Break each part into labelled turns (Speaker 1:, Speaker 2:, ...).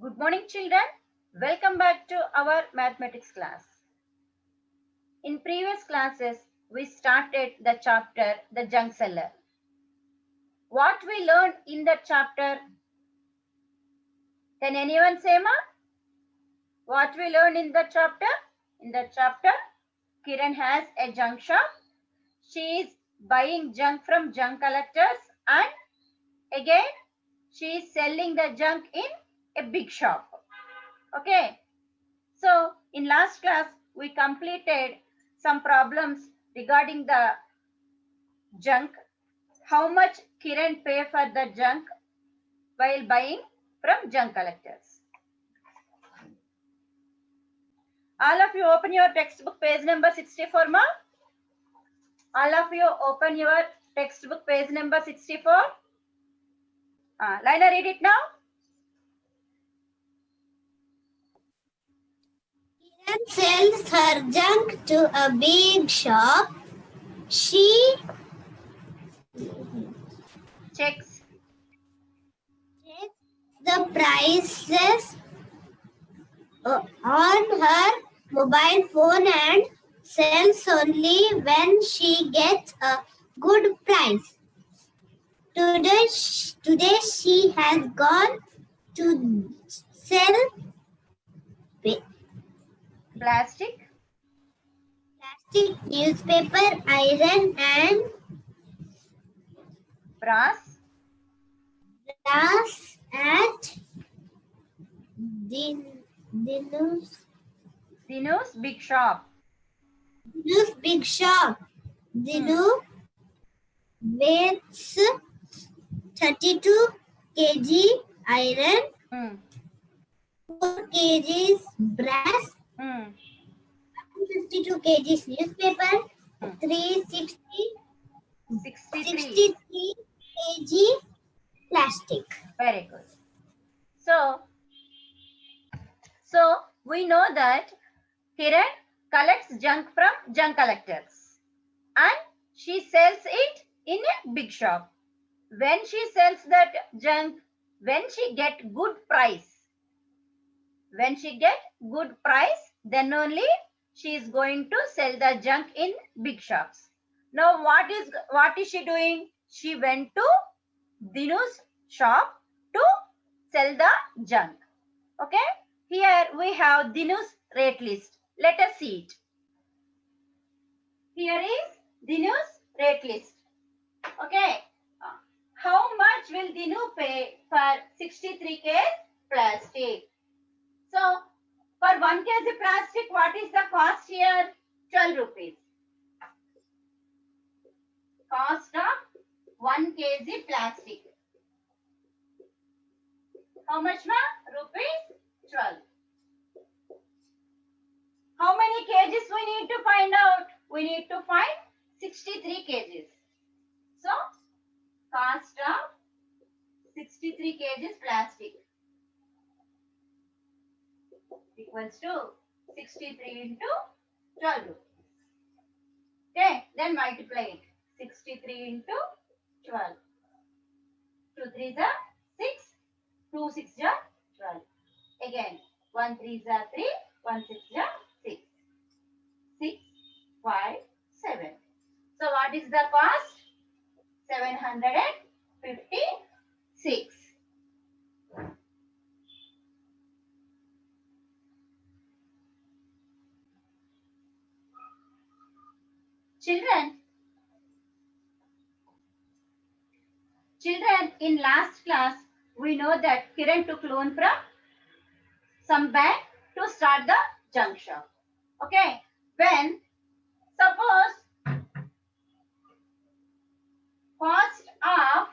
Speaker 1: Good morning, children. Welcome back to our mathematics class. In previous classes, we started the chapter The Junk Seller. What we learned in that chapter? Can anyone say, ma? What we learned in that chapter? In that chapter, Kiran has a junk shop. She is buying junk from junk collectors and again she is selling the junk in a big shop. Okay. So in last class, we completed some problems regarding the junk. How much Kiran pay for the junk while buying from junk collectors? All of you open your textbook page number 64, ma. All of you open your textbook page number 64. Lina, read it now.
Speaker 2: Kiran sells her junk to a big shop. She
Speaker 1: Checks
Speaker 2: the prices on her mobile phone and sells only when she gets a good price. Today she has gone to sell
Speaker 1: plastic,
Speaker 2: newspaper, iron and
Speaker 1: brass
Speaker 2: at Dinu's
Speaker 1: big shop.
Speaker 2: big shop. Dinu weighs 32 kg iron, 4 kg brass, 52 kg newspaper, 63 kg plastic.
Speaker 1: Very good. So we know that Kiran collects junk from junk collectors and she sells it in a big shop. When she sells that junk, when she get good price, then only she is going to sell the junk in big shops. Now what is she doing? She went to Dinu's shop to sell the junk. Okay, here we have Dinu's rate list. Let us see it. Here is Dinu's rate list. Okay, how much will Dinu pay for 63 kg plastic? So for 1 kg plastic, what is the cost here? 12 rupees. Cost of 1 kg plastic. How much, ma? Rupees 12. How many kgs we need to find out? We need to find 63 kgs. So, cost of 63 kgs plastic equals to 63 into 12 rupees. Okay, then multiply it. 63 into 12. 2 3s are 6. 2 6s are 12. Again, 1 3s are 3. 1 6s are 6. 6, 5, 7. So what is the cost? 756. Children, in last class, we know that Kiran took loan from some bank to start the junk shop. Okay, when suppose cost of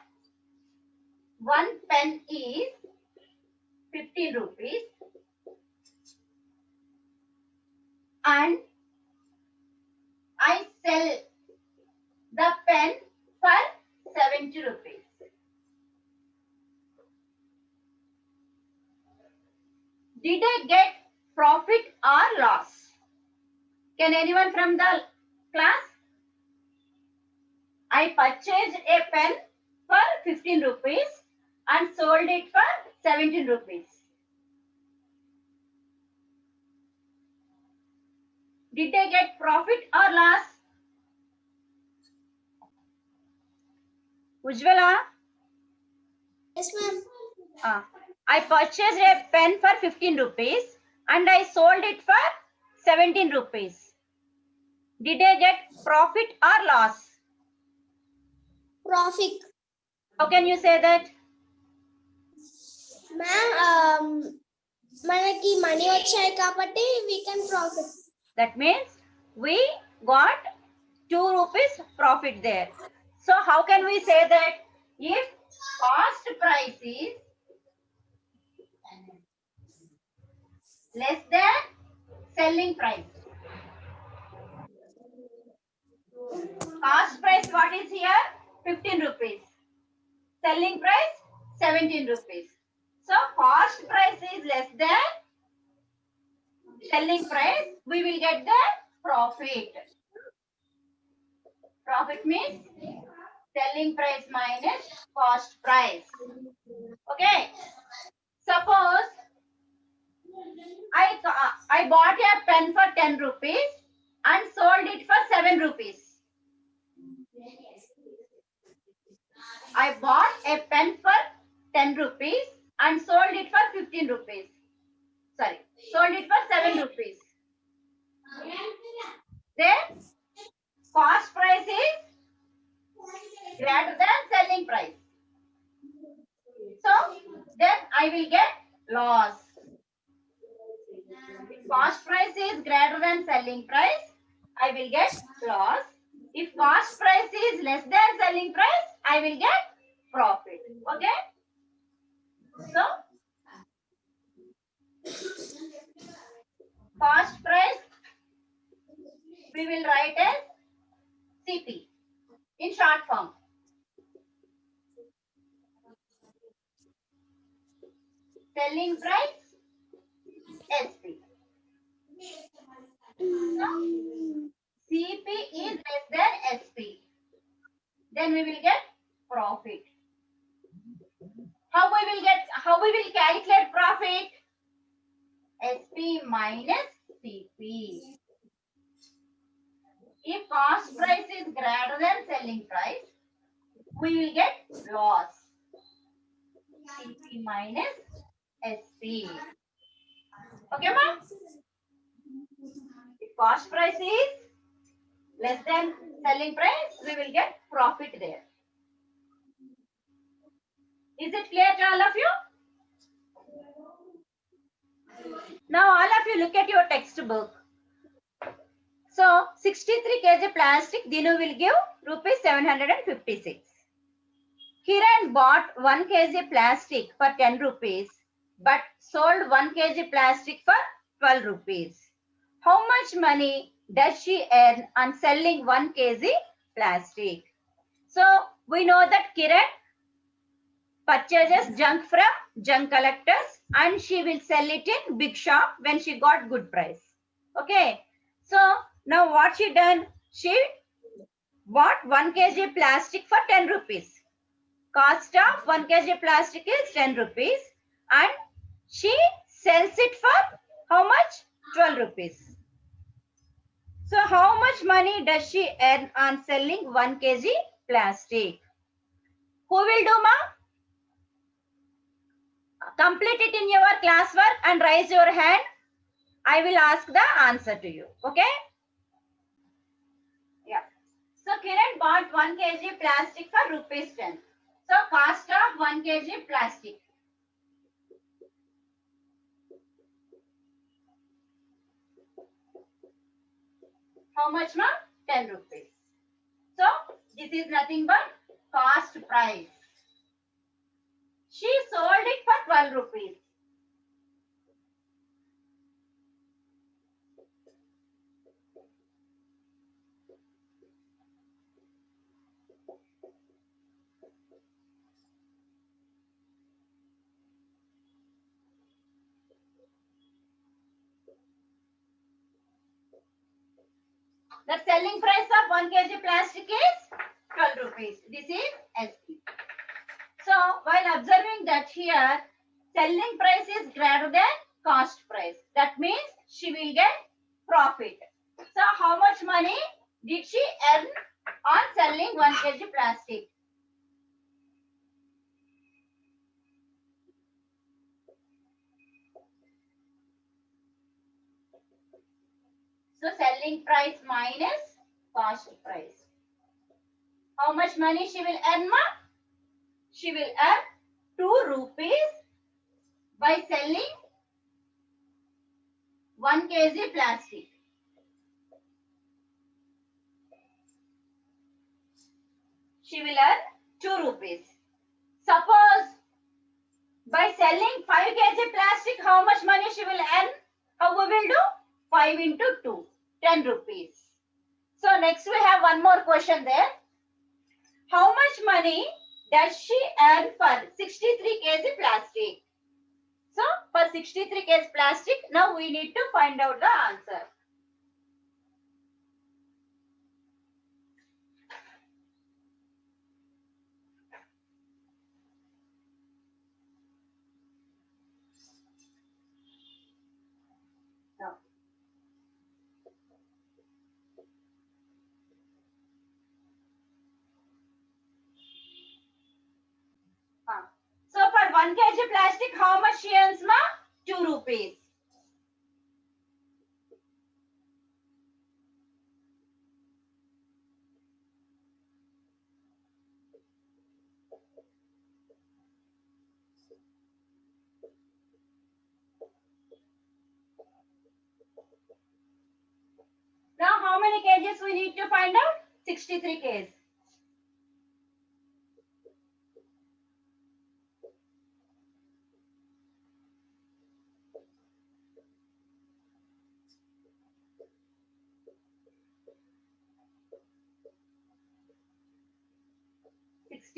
Speaker 1: 1 pen is 50 rupees and I sell the pen for 70 rupees. Did I get profit or loss? Can anyone from the class? I purchased a pen for 15 rupees and sold it for 17 rupees. Did they get profit or loss? Ujjwala?
Speaker 2: Yes, ma'am.
Speaker 1: I purchased a pen for 15 rupees and I sold it for 17 rupees. Did I get profit or loss?
Speaker 2: Profit.
Speaker 1: How can you say that?
Speaker 2: Ma'am, మనకి money వచ్చాయి కాబట్టి we can profit.
Speaker 1: That means we got 2 rupees profit there. So how can we say that if cost price is less than selling price? Cost price what is here? 15 rupees. Selling price 17 rupees. So cost price is less than selling price. We will get the profit. Profit means selling price minus cost price. Okay. Suppose I bought a pen for 10 rupees and sold it for 7 rupees. I bought a pen for 10 rupees and sold it for 15 rupees. Sorry, sold it for 7 rupees. Then cost price is greater than selling price. So then I will get loss. If cost price is greater than selling price, I will get loss. If cost price is less than selling price, I will get profit. Okay? So cost price we will write as CP in short form. Selling price SP. So, CP is less than SP. Then we will get profit. How we will calculate profit? SP minus CP. If cost price is greater than selling price, we will get loss. CP minus SP. Okay, ma'am? If cost price is less than selling price, we will get profit there. Is it clear to all of you? Now all of you look at your textbook. So 63 kg plastic Dinu will give rupees 756. Kiran bought 1 kg plastic for 10 rupees but sold 1 kg plastic for 12 rupees. How much money does she earn on selling 1 kg plastic? So we know that Kiran purchases junk from junk collectors and she will sell it in big shop when she got good price. Okay. So now what she done? She bought 1 kg plastic for 10 rupees. Cost of 1 kg plastic is 10 rupees and she sells it for how much? 12 rupees. So how much money does she earn on selling 1 kg plastic? Who will do, ma? Complete it in your classwork and raise your hand. I will ask the answer to you. Okay? Yeah. So Kiran bought 1 kg plastic for rupees 10. So cost of 1 kg plastic. How much, ma'am? 10 rupees. So this is nothing but cost price. She sold it for 12 rupees. The selling price of 1 kg plastic is 12 rupees. This is SP. So while observing that here, selling price is greater than cost price. That means she will get profit. So how much money did she earn on selling 1 kg plastic? So selling price minus cost price. How much money she will earn, ma? She will earn 2 rupees by selling 1 kg plastic. She will earn 2 rupees. Suppose by selling 5 kg plastic, how much money she will earn? How we will do? 5 into 2, 10 rupees. So next we have one more question there. How much money does she earn for 63 kg plastic? So for 63 kg plastic, now we need to find out the answer. Now, so for 1 kg plastic, how much she earns, ma? 2 rupees. Now how many kgs we need to find out? 63 kgs.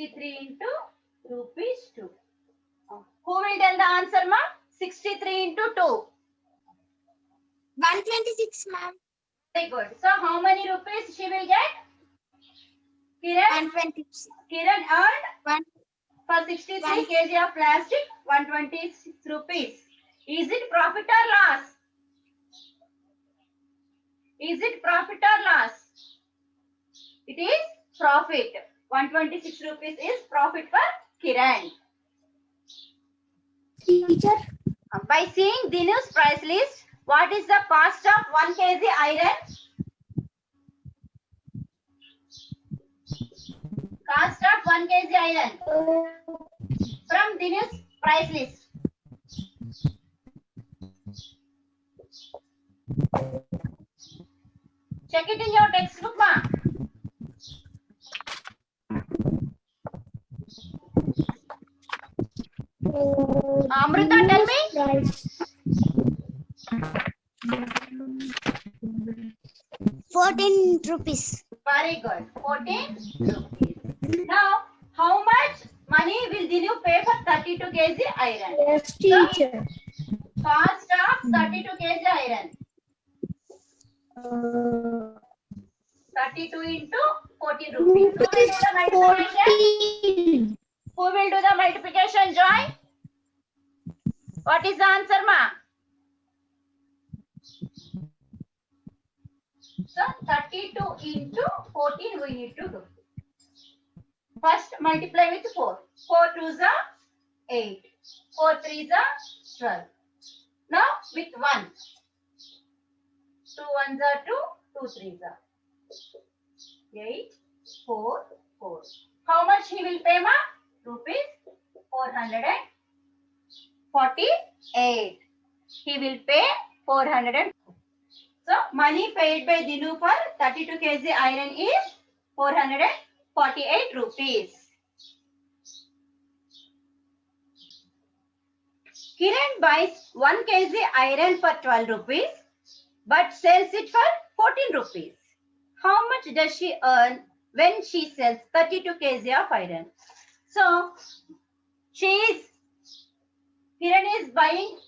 Speaker 1: Into rupees 2. Who will tell the answer, ma? 63 into 2.
Speaker 2: 126, ma'am.
Speaker 1: Very good. So how many rupees she will get? Kiran?
Speaker 2: 126.
Speaker 1: Kiran earned
Speaker 2: One.
Speaker 1: for 63 kg of plastic 126 rupees. Is it profit or loss? Is it profit or loss? It is profit. 126 rupees is profit for Kiran.
Speaker 2: Teacher.
Speaker 1: By seeing Dinu's price list, what is the cost of 1 kg iron? Cost of 1 kg iron from Dinu's price list. Check it in your textbook, ma. Amrita, tell me.
Speaker 2: 14 rupees.
Speaker 1: Very good. 14 rupees. Now, how much money will Dinu pay for 32 kg iron?
Speaker 2: Yes, teacher.
Speaker 1: So, cost of 32 kg iron. 32 into 14 rupees. Who will do the multiplication?
Speaker 2: 14.
Speaker 1: Who will do the multiplication, Joy? What is the answer, ma? So 32 into 14 we need to do. First multiply with 4. 4 2s are 8. 4 3s are 12. Now with 1. 2 1s are 2. 2 3s are 8. 4 4. How much he will pay, ma? Rupees 448. He will pay 400. So money paid by Dinu for 32 kg iron is 448 rupees. Kiran buys 1 kg iron for 12 rupees but sells it for 14 rupees. How much does she earn when she sells 32 kg of iron? So Kiran is buying,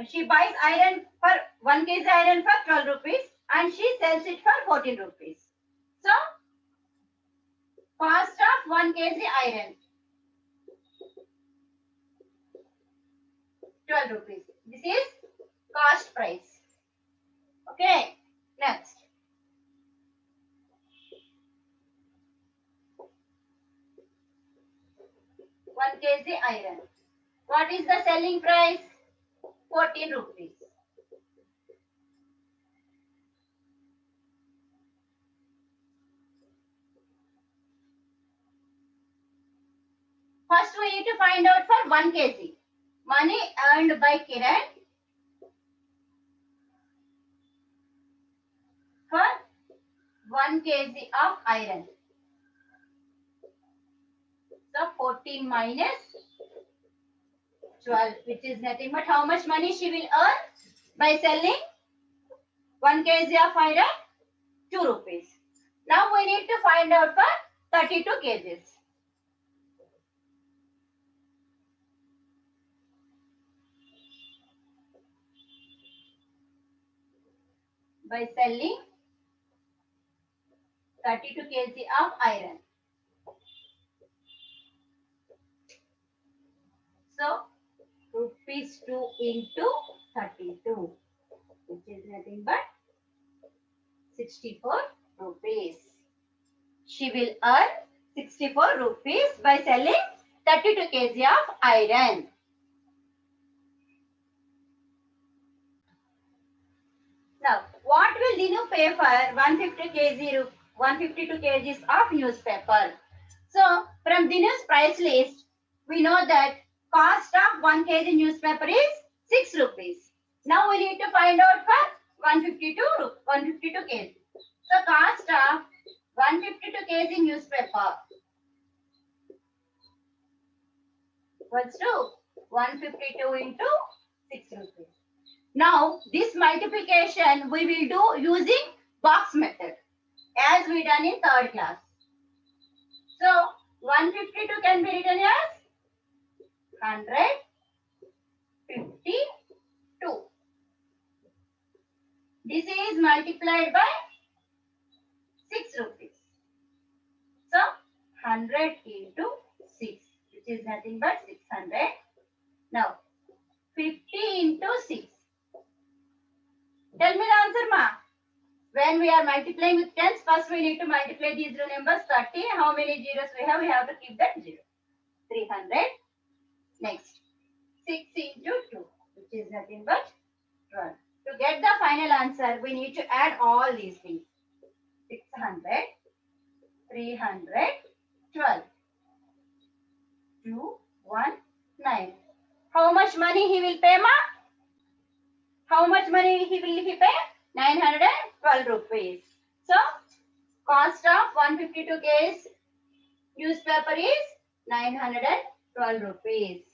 Speaker 1: she buys iron for 1 kg iron for 12 rupees and she sells it for 14 rupees. So cost of 1 kg iron 12 rupees. This is cost price. Okay, next. kg iron. What is the selling price? 14 rupees. First, we need to find out for 1 kg. Money earned by Kiran for 1 kg of iron. So 14 minus 12, which is nothing but how much money she will earn by selling 1 kg of iron? 2 rupees. Now we need to find out for 32 kgs. By selling 32 kg of iron. So rupees 2 into 32, which is nothing but 64 rupees. She will earn 64 rupees by selling 32 kg of iron. Now, what will Dinu pay for 152 kgs of newspaper? So, from Dinu's price list, we know that cost of 1 kg newspaper is 6 rupees. Now, we need to find out for 152 kg. So, cost of 152 kg newspaper equals to 152 into 6 rupees. Now, this multiplication we will do using box method as we done in 3rd class. So, 152 can be written as 152. This is multiplied by 6 rupees. So, 100 into 6, which is nothing but 600. Now, 50 into 6. Tell me the answer, ma. When we are multiplying with tens, first we need to multiply these two numbers 30. How many zeros we have? We have to keep that 0. 300. Next, 6 into 2, which is nothing but 12. To get the final answer, we need to add all these things. 600, 300, 12. 2, 1, 9. How much money he will pay, ma? How much money he will pay? 912 rupees. So, cost of 152 kgs newspaper is 912 rupees.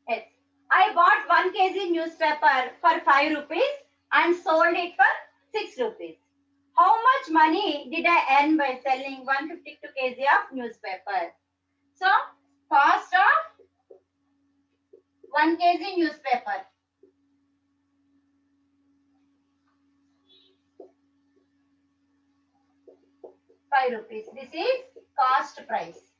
Speaker 1: Yes. I bought 1 kg newspaper for 5 rupees and sold it for 6 rupees. How much money did I earn by selling 152 kg of newspaper? So, cost of 1 kg newspaper. ₹5. This is cost price.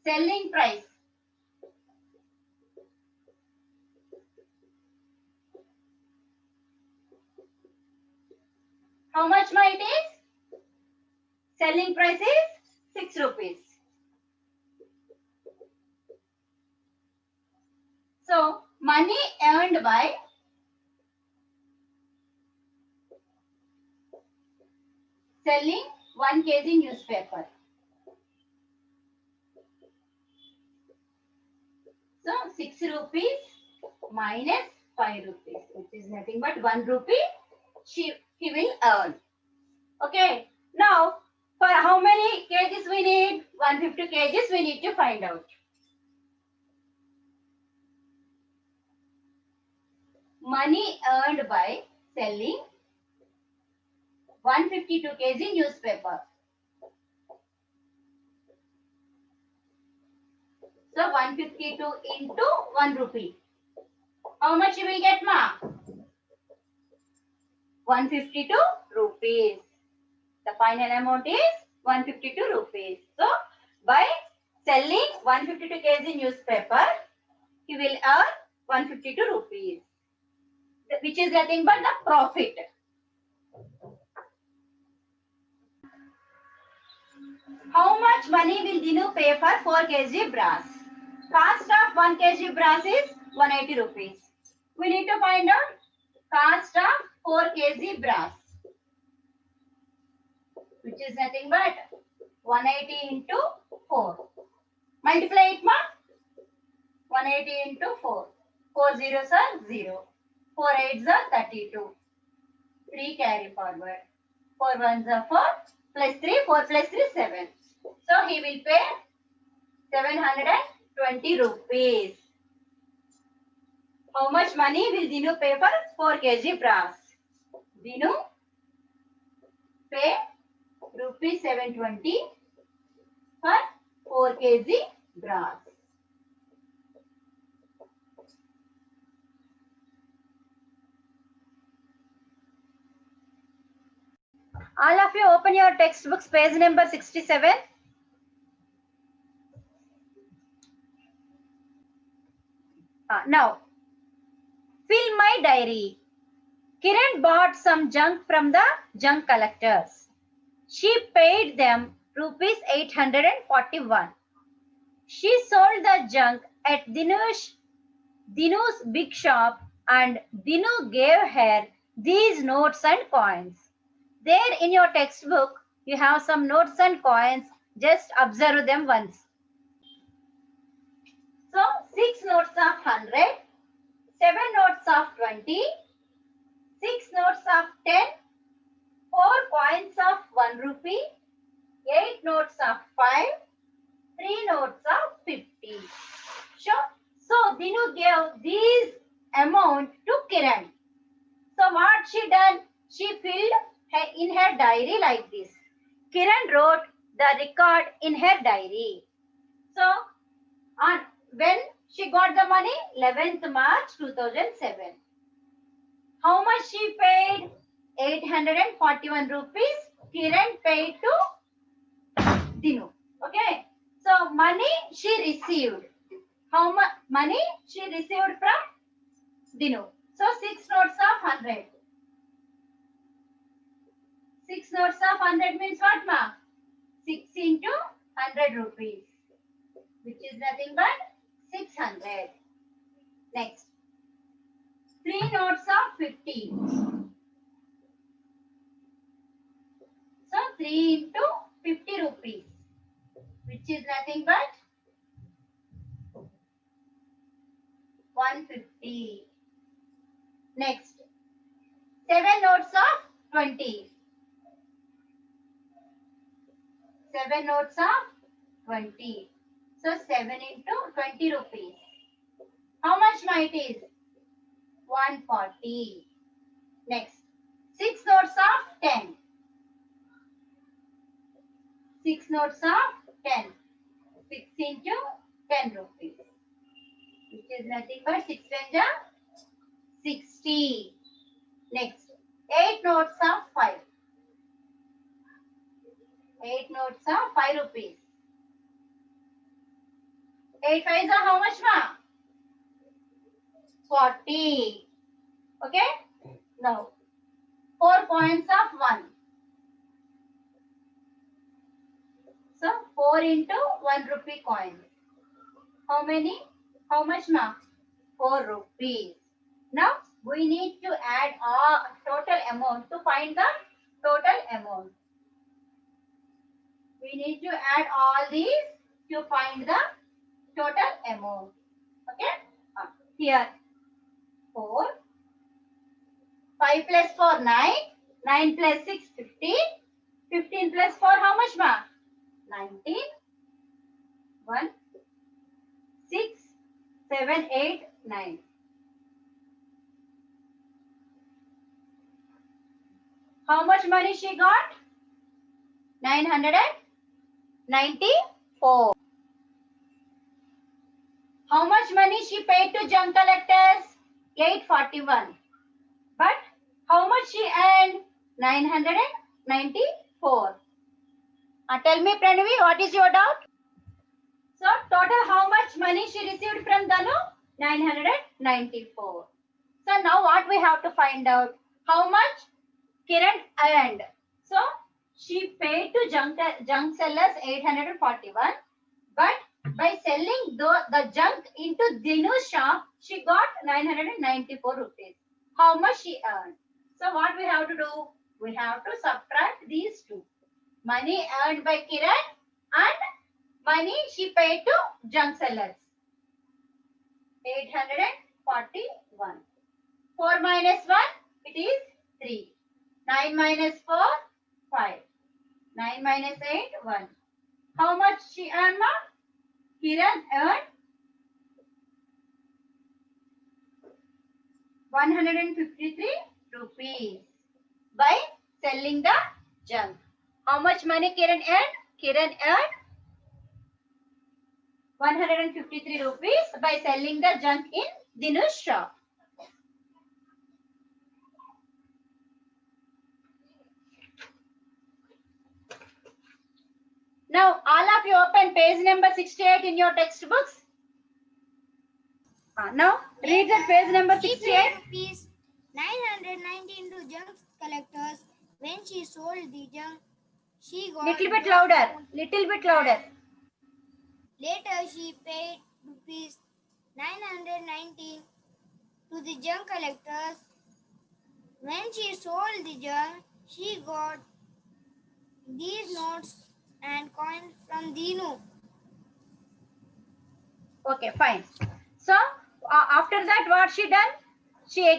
Speaker 1: Selling price. How much ma it is? Selling price is 6 rupees. So, money earned by selling 1 kg newspaper. So, 6 rupees minus 5 rupees, which is nothing but 1 rupee he will earn. Okay. Now, for how many kgs we need? 150 kgs we need to find out. Money earned by selling 152 kg newspaper. So 152 into 1 rupee. How much you will get, ma? 152 rupees. The final amount is 152 rupees. So, by selling 152 kg newspaper, he will earn 152 rupees, which is nothing but the profit. How much money will Dinu pay for 4 kg brass? Cost of 1 kg brass is 180 rupees. We need to find out cost of 4 kg brass, which is nothing but 180 into 4. Multiply it, ma. 180 into 4. 4 zeros are 0. 4 eights are 32. 3 carry forward. 4 ones are 4. Plus 3. 4 plus 3 7. So he will pay 720 rupees. How much money will Dinu pay for 4 kg brass? Dinu pay rupees 720 for 4 kg brass. All of you open your textbooks, page number 67. Now, fill my diary. Kiran bought some junk from the junk collectors. She paid them rupees 841. She sold the junk at Dinu's big shop, and Dinu gave her these notes and coins. There in your textbook, you have some notes and coins. Just observe them once. So, 6 notes of 100, 7 notes of 20, 6 notes of 10, 4 coins of 1 rupee, 8 notes of 5, 3 notes of 50. Sure. So, Dinu gave these amount to Kiran. So, what she done? She filled in her diary like this. Kiran wrote the record in her diary. So, when she got the money? 11th March 2007. How much she paid? 841 rupees. Kiran paid to Dinu. Okay. So, money she received. How much money she received from Dinu? So, 6 notes of 100. 6 notes of 100 means what, ma? 6 into 100 rupees, which is nothing but 600. Next. 3 notes of 50. So, 3 into 50 rupees, which is nothing but 150. Next. 7 notes of 20. 7 notes of 20. So, 7 into 20 rupees. How much might is? 140. Next. 6 notes of 10. 6 notes of 10. 6 into 10 rupees, which is nothing but 6 times 60. Next. 8 notes of 5. 8 notes of 5 rupees. 8 5s are how much, ma? 40. Okay. Now, 4 coins of 1. So, 4 into 1 rupee coin. How many? How much, ma? 4 rupees. Now, we need to add our total amount to find the total amount. We need to add all these to find the total amount. Okay? Here, 4. 5 plus 4, 9. 9 plus 6, 15. 15 plus 4, how much, ma? 19. 1, 6, 7, 8, 9. How much money she got? 994. How much money she paid to junk collectors? 841. But How much she earned? 994. Tell me, Pranavi, what is your doubt? So total how much money she received from Danu? 994. So now what we have to find out? How much Kiran earned? So she paid to junk sellers 841, but by selling the junk into Dinu's shop, she got 994 rupees. How much she earned? So what we have to do? We have to subtract these two. Money earned by Kiran and money she paid to junk sellers. 841. 4 minus 1, it is 3. 9 minus 4, 5. 9 minus 8, 1. How much she earned, ma? Kiran earned 153 rupees by selling the junk. How much money Kiran earned? Kiran earned 153 rupees by selling the junk in Dinu's shop. Now, all of you open page number 68 in your textbooks. Now, read the page number 68.
Speaker 2: Rupees 919 to junk collectors. When she sold the junk, she got
Speaker 1: Little bit louder. Little bit louder.
Speaker 2: Later, she paid rupees 919 to the junk collectors. When she sold the junk, she got these notes and coins from Dinu.
Speaker 1: Okay, fine. So, after that, what she done? She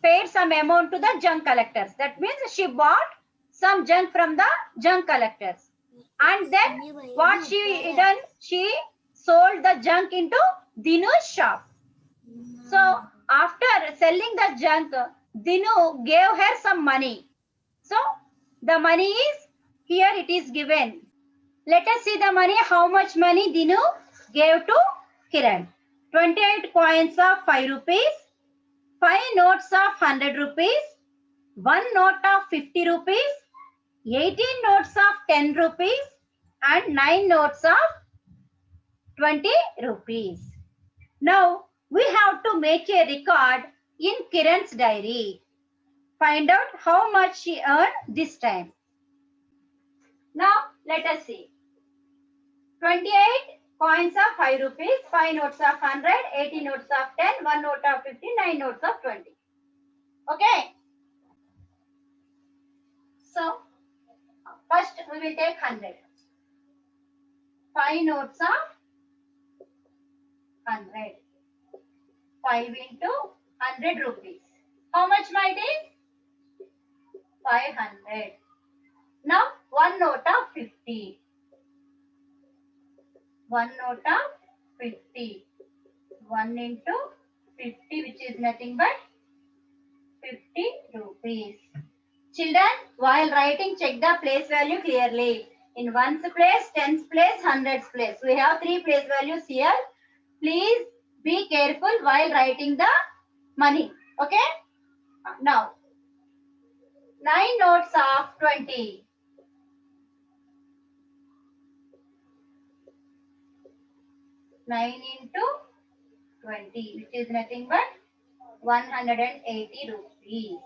Speaker 1: paid some amount to the junk collectors. That means she bought some junk from the junk collectors. And then what she done? She sold the junk into Dinu's shop. So after selling the junk, Dinu gave her some money. So the money is here, it is given. Let us see the money, how much money Dinu gave to Kiran. 28 coins of 5 rupees, 5 notes of 100 rupees, 1 note of 50 rupees, 18 notes of 10 rupees, and 9 notes of 20 rupees. Now, we have to make a record in Kiran's diary. Find out how much she earned this time. Now, let us see. 28 coins of 5 rupees, 5 notes of 100, 80 notes of 10, 1 note of 50, 9 notes of 20. Okay. So, first we will take 100. 5 notes of 100. 5 into 100 rupees. How much might is? 500. Now, 1 note of 50. 1 note of 50. 1 into 50, which is nothing but 50 rupees. Children, while writing, check the place value clearly. In ones place, tens place, hundreds place. We have 3 place values here. Please be careful while writing the money. Okay? Now, 9 notes of 20. 9 into 20, which is nothing but 180 rupees.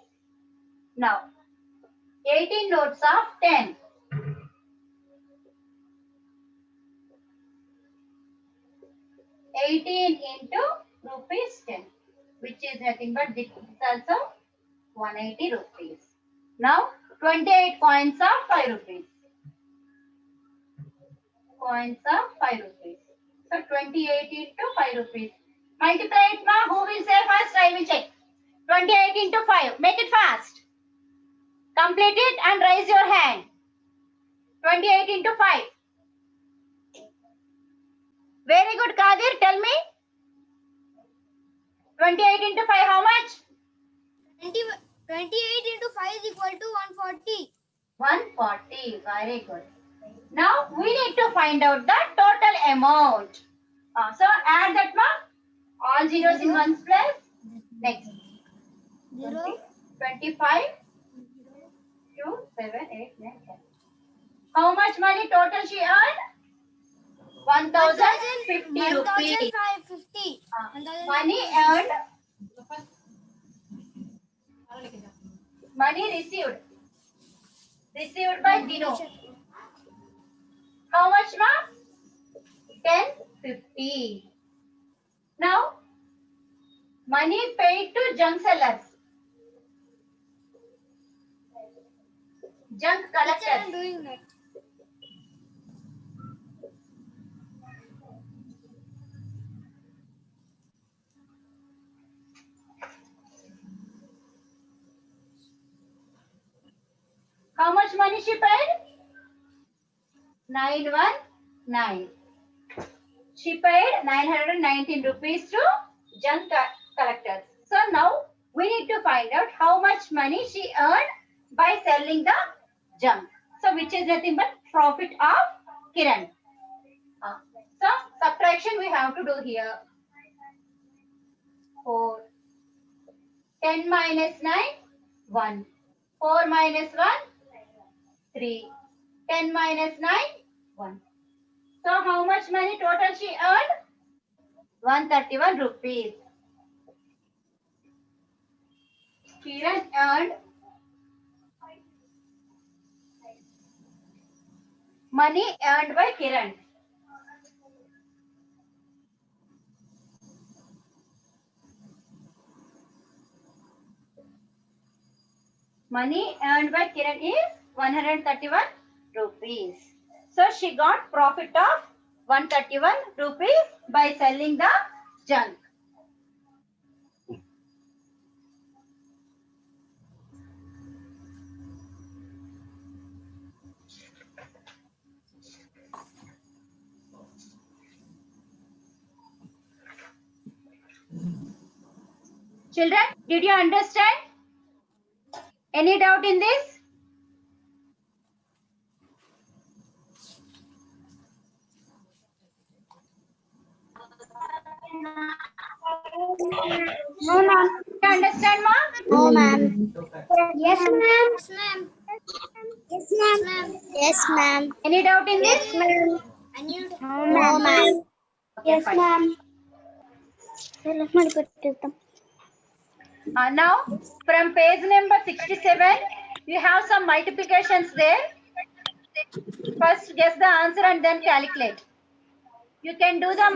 Speaker 1: Now, 18 notes of 10. 18 into rupees 10, which is nothing but this is also 180 rupees. Now, 28 coins of 5 rupees. Coins of 5 rupees. So, 28 into 5 rupees. Multiply it, ma. Who will say first? I will check. 28 into 5. Make it fast. Complete it and raise your hand. 28 into 5. Very good, Kadir. Tell me. 28 into 5, how much?
Speaker 2: 28 into 5 is equal to 140.
Speaker 1: 140. Very good. Now, we need to find out the total amount. So, add that, ma. All zeros in ones place. Next.
Speaker 2: 0.
Speaker 1: 25, 2, 7, 8, 9, 10. How much money total she earned? 1050 rupees.
Speaker 2: 1,550.
Speaker 1: Money earned. Money received. Received by Dino. How much, ma'am? 1050. Now, money paid to junk sellers. Junk collectors.
Speaker 2: Doing that.
Speaker 1: How much money she paid? 919. She paid 919 rupees to junk collectors. So now we need to find out how much money she earned by selling the junk. So which is nothing but profit of Kiran. So subtraction we have to do here. 4. 10 minus 9, 1. 4 minus 1, 3. 10 minus 9, 1. So how much money total she earned? 131 rupees. Kiran earned money earned by Kiran. Money earned by Kiran is 131 rupees. So she got profit of 131 rupees by selling the junk. Children, did you understand? Any doubt in this?
Speaker 2: No, ma'am.
Speaker 1: You understand, ma'am?
Speaker 2: No, ma'am. Yes, ma'am. Yes, ma'am. Yes, ma'am.
Speaker 1: Any doubt in this?
Speaker 2: No, ma'am.
Speaker 1: Okay,
Speaker 2: Yes,
Speaker 1: fine.
Speaker 2: ma'am.
Speaker 1: Now, from page number 67, you have some multiplications there. First, guess the answer and then calculate. You can do the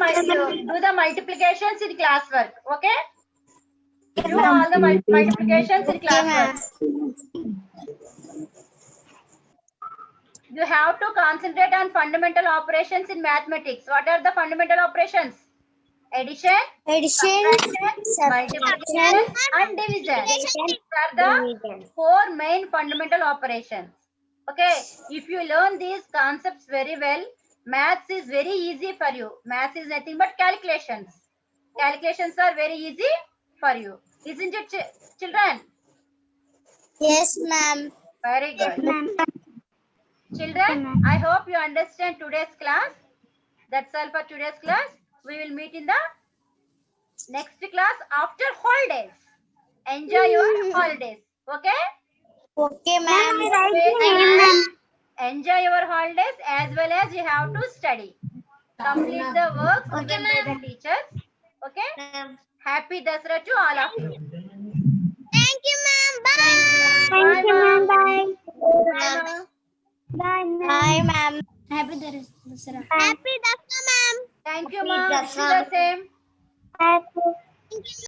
Speaker 1: multiplications in classwork. Okay? Do all the multiplications in classwork. You have to concentrate on fundamental operations in mathematics. What are the fundamental operations? Addition, subtraction, multiplication, and division. These are the 4 main fundamental operations. Okay, if you learn these concepts very well, maths is very easy for you. Maths is nothing but calculations. Calculations are very easy for you. Isn't it, children?
Speaker 2: Yes, ma'am.
Speaker 1: Very good. Children, I hope you understand today's class. That's all for today's class. We will meet in the next class after holidays. Enjoy your holidays. Okay?
Speaker 2: Okay, ma'am.
Speaker 1: Enjoy your holidays as well as you have to study. Complete the works given by the teachers. Okay? Happy Dasara to all of you.
Speaker 2: Thank you, ma'am. Bye.
Speaker 1: Bye, ma'am.
Speaker 2: Bye.
Speaker 1: Bye, ma'am.
Speaker 2: Bye, ma'am. Happy Dasara. Happy Dasara, ma'am.
Speaker 1: Thank you, ma'am. Wish you the same.
Speaker 2: Thank you.